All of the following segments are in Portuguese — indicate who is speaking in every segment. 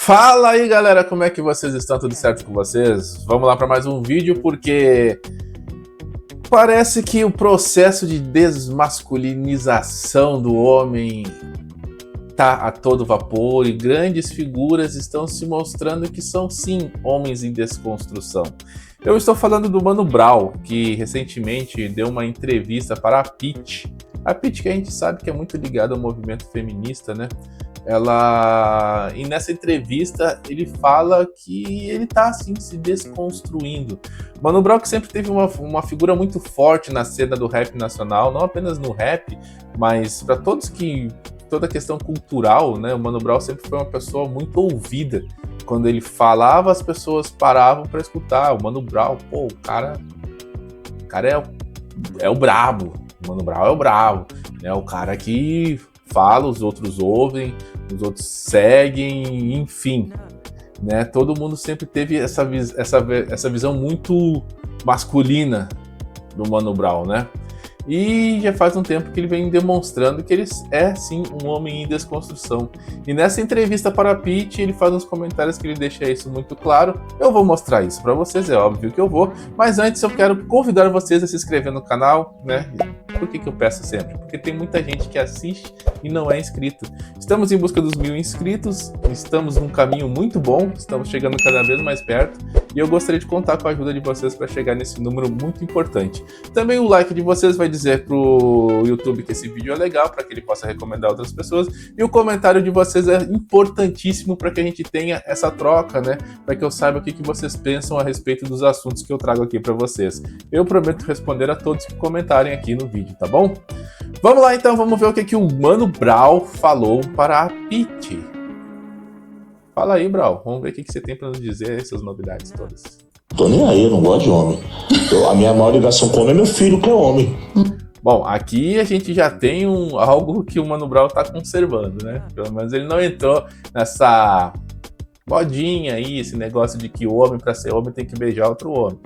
Speaker 1: Fala aí, galera, como é que vocês estão? Tudo certo com vocês? Vamos lá para mais um vídeo, porque parece que o processo de desmasculinização do homem tá a todo vapor e grandes figuras estão se mostrando que são sim homens em desconstrução. Eu estou falando do Mano Brown, que recentemente deu uma entrevista para a Pitty. A Pitty, que a gente sabe que é muito ligada ao movimento feminista, né? E nessa entrevista ele fala que ele tá assim se desconstruindo. Mano Brown, que sempre teve uma figura muito forte na cena do rap nacional, não apenas no rap, mas para toda a questão cultural, né? O Mano Brown sempre foi uma pessoa muito ouvida. Quando ele falava, as pessoas paravam para escutar. O Mano Brown, pô, o cara é o brabo. O Mano Brown é o brabo, né? O cara que fala, os outros ouvem, os outros seguem, enfim, né? Todo mundo sempre teve essa visão muito masculina do Mano Brown, né? E já faz um tempo que ele vem demonstrando que ele é sim um homem em desconstrução. E nessa entrevista para a Pitty, ele faz uns comentários que ele deixa isso muito claro. Eu vou mostrar isso para vocês, é óbvio que eu vou, mas antes eu quero convidar vocês a se inscrever no canal, né? Por que eu peço sempre? Porque tem muita gente que assiste e não é inscrito. Estamos em busca dos 1000 inscritos, estamos num caminho muito bom, estamos chegando cada vez mais perto e eu gostaria de contar com a ajuda de vocês para chegar nesse número muito importante. Também o like de vocês vai dizer pro YouTube que esse vídeo é legal, para que ele possa recomendar a outras pessoas, e o comentário de vocês é importantíssimo para que a gente tenha essa troca, né? Para que eu saiba o que vocês pensam a respeito dos assuntos que eu trago aqui para vocês. Eu prometo responder a todos que comentarem aqui no vídeo, tá bom? Vamos lá então, vamos ver o que o Mano Brown falou para a Pitty. Fala aí, Brown, vamos ver o que você tem para nos dizer, essas novidades todas.
Speaker 2: Tô nem aí, eu não gosto de homem. A minha maior ligação com homem é meu filho, que é homem.
Speaker 1: Bom, aqui a gente já tem algo que o Mano Brown tá conservando, né? Pelo menos ele não entrou nessa modinha aí, esse negócio de que o homem, para ser homem, tem que beijar outro homem,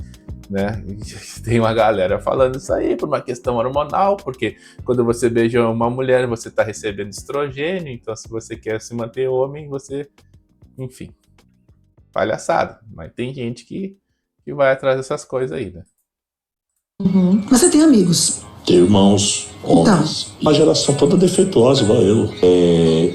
Speaker 1: né? E tem uma galera falando isso aí por uma questão hormonal, porque quando você beija uma mulher, você tá recebendo estrogênio, então se você quer se manter homem, você... Enfim, palhaçada. Mas tem gente que vai atrás dessas coisas aí, né?
Speaker 3: Uhum. Você tem amigos?
Speaker 2: Tenho irmãos, homens. Então. Uma geração toda defeituosa, igual eu.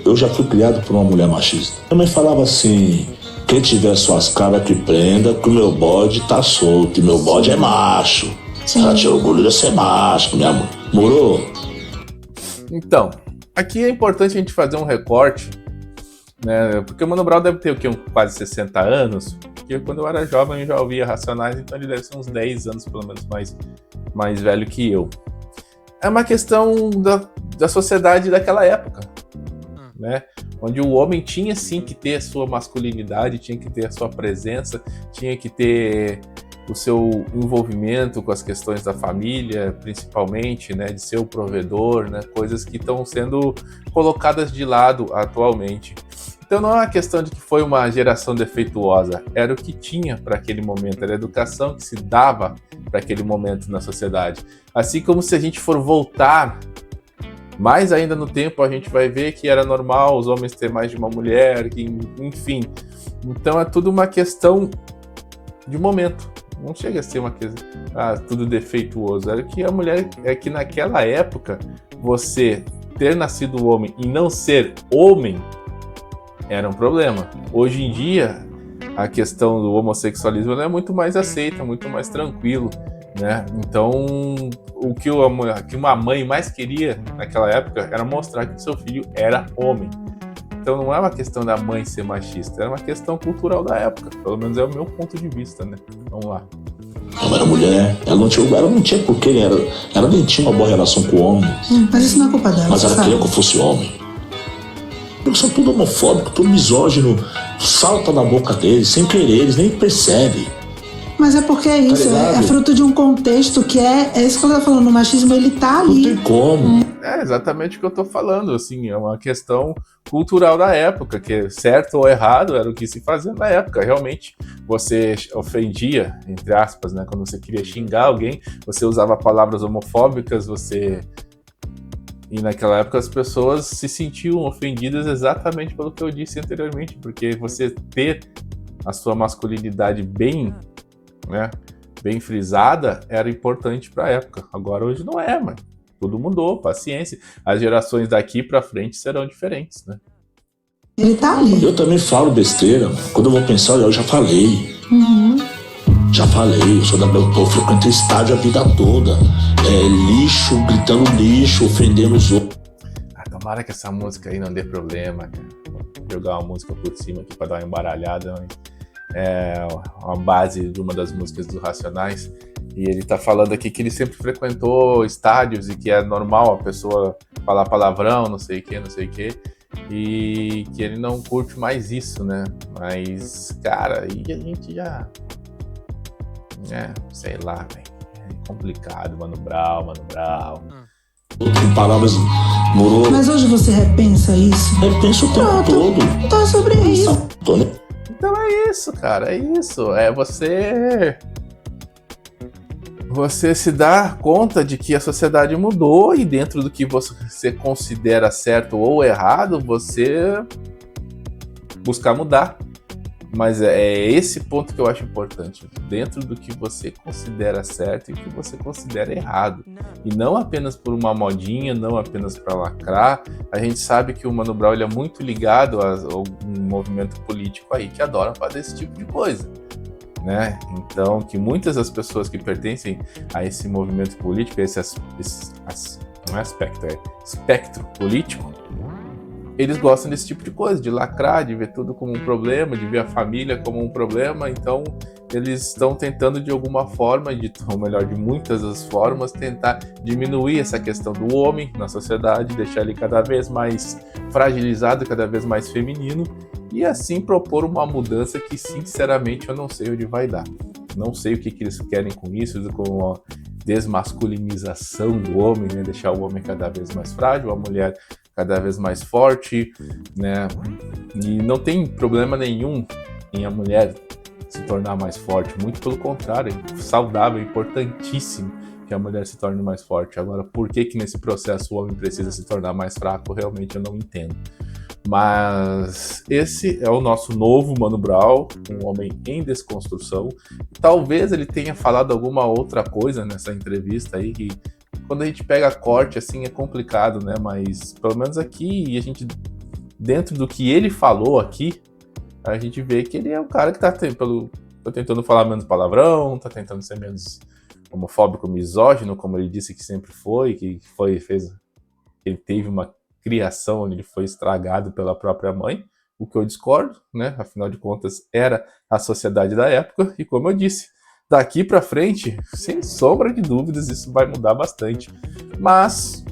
Speaker 2: Eu já fui criado por uma mulher machista. Minha mãe falava assim: quem tiver suas caras que prenda, que o meu bode tá solto, e meu bode é macho. Sim. Ela tinha orgulho de ser macho, minha mãe. Morou?
Speaker 1: Então, aqui é importante a gente fazer um recorte, né? Porque o Mano Brown deve ter o quê? Quase 60 anos. Porque quando eu era jovem eu já ouvia Racionais, então ele deve ser uns 10 anos pelo menos mais velho que eu. É uma questão da sociedade daquela época, né? Onde o homem tinha sim que ter a sua masculinidade, tinha que ter a sua presença, tinha que ter o seu envolvimento com as questões da família, principalmente, né? De ser o provedor, né? Coisas que estão sendo colocadas de lado atualmente. Então não é uma questão de que foi uma geração defeituosa, era o que tinha para aquele momento, era a educação que se dava para aquele momento na sociedade. Assim como se a gente for voltar mais ainda no tempo, a gente vai ver que era normal os homens ter mais de uma mulher, enfim. Então é tudo uma questão de momento, não chega a ser uma questão, tudo defeituoso. Era que a mulher, é que naquela época, você ter nascido homem e não ser homem, era um problema. Hoje em dia, a questão do homossexualismo é muito mais aceita, muito mais tranquilo, né? Então, o que uma mãe mais queria naquela época era mostrar que seu filho era homem. Então não é uma questão da mãe ser machista, era uma questão cultural da época. Pelo menos é o meu ponto de vista, né? Vamos lá.
Speaker 2: Ela era mulher, ela não tinha porquê, ela nem tinha uma boa relação com o homem.
Speaker 3: Mas isso não é culpa dela.
Speaker 2: Mas ela queria que eu fosse homem. Eles são tudo homofóbicos, tudo misógino, salta na boca deles, sem querer, eles nem percebem.
Speaker 3: Mas é porque é isso, é fruto de um contexto que é isso que eu tô falando, o machismo ele tá ali.
Speaker 2: Não tem como.
Speaker 1: É exatamente o que eu tô falando, assim, é uma questão cultural da época, que certo ou errado era o que se fazia na época. Realmente, você ofendia, entre aspas, né, quando você queria xingar alguém, você usava palavras homofóbicas, você E naquela época as pessoas se sentiam ofendidas exatamente pelo que eu disse anteriormente, porque você ter a sua masculinidade bem, né, bem frisada era importante para a época. Agora hoje não é, mano. Tudo mudou, paciência. As gerações daqui para frente serão diferentes, né?
Speaker 3: Ele tá ali.
Speaker 2: Eu também falo besteira. Quando eu vou pensar, eu já falei. Já falei, eu sou da Beltor, frequentei estádio a vida toda. Lixo, gritando lixo, ofendendo os outros.
Speaker 1: Tomara que essa música aí não dê problema, cara. Vou jogar uma música por cima aqui pra dar uma embaralhada. É uma base de uma das músicas dos Racionais. E ele tá falando aqui que ele sempre frequentou estádios e que é normal a pessoa falar palavrão, não sei o que, não sei o que. E que ele não curte mais isso, né? Mas, cara, aí a gente já... sei lá, velho. É complicado, Mano Brown.
Speaker 2: Com palavras morou.
Speaker 3: Mas hoje você repensa isso?
Speaker 2: Repenso o tempo todo.
Speaker 3: Então é sobre isso.
Speaker 1: Então é isso, cara, é isso. É você se dá conta de que a sociedade mudou e dentro do que você considera certo ou errado, você buscar mudar. Mas é esse ponto que eu acho importante, dentro do que você considera certo e o que você considera errado. E não apenas por uma modinha, não apenas para lacrar. A gente sabe que o Mano Brown ele é muito ligado a um movimento político aí que adora fazer esse tipo de coisa, né? Então, que muitas das pessoas que pertencem a esse movimento político, não é aspecto, é espectro político, eles gostam desse tipo de coisa, de lacrar, de ver tudo como um problema, de ver a família como um problema. Então eles estão tentando de alguma forma, ou melhor, de muitas das formas, tentar diminuir essa questão do homem na sociedade, deixar ele cada vez mais fragilizado, cada vez mais feminino, e assim propor uma mudança que sinceramente eu não sei onde vai dar. Não sei o que eles querem com isso, com a desmasculinização do homem, né? Deixar o homem cada vez mais frágil, a mulher cada vez mais forte, né? E não tem problema nenhum em a mulher se tornar mais forte, muito pelo contrário, é saudável, importantíssimo que a mulher se torne mais forte. Agora, por que nesse processo o homem precisa se tornar mais fraco, realmente eu não entendo. Mas esse é o nosso novo Mano Brown, um homem em desconstrução. Talvez ele tenha falado alguma outra coisa nessa entrevista aí, que quando a gente pega corte, assim, é complicado, né? Mas, pelo menos aqui, a gente, dentro do que ele falou aqui, a gente vê que ele é um cara que tá tentando falar menos palavrão, tá tentando ser menos homofóbico, misógino, como ele disse que sempre foi, ele teve uma criação onde ele foi estragado pela própria mãe, o que eu discordo, né? Afinal de contas, era a sociedade da época, e como eu disse, daqui para frente, sem sombra de dúvidas, isso vai mudar bastante. Mas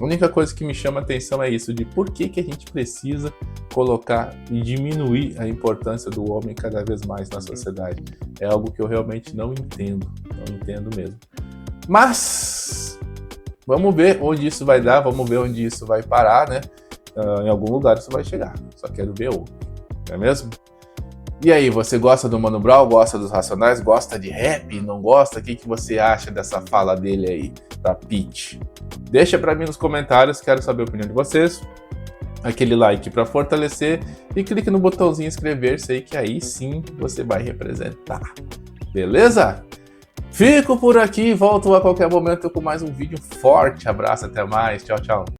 Speaker 1: a única coisa que me chama a atenção é isso, de por que a gente precisa colocar e diminuir a importância do homem cada vez mais na sociedade. É algo que eu realmente não entendo mesmo. Mas vamos ver onde isso vai dar, vamos ver onde isso vai parar, né? Em algum lugar isso vai chegar, só quero ver outro, não é mesmo? E aí, você gosta do Mano Brown, gosta dos Racionais, gosta de rap, não gosta? O que você acha dessa fala dele aí, da Pitty? Deixa pra mim nos comentários, quero saber a opinião de vocês. Aquele like pra fortalecer e clique no botãozinho inscrever-se aí, que aí sim você vai representar. Beleza? Fico por aqui, volto a qualquer momento com mais um vídeo. Forte abraço, até mais, tchau, tchau.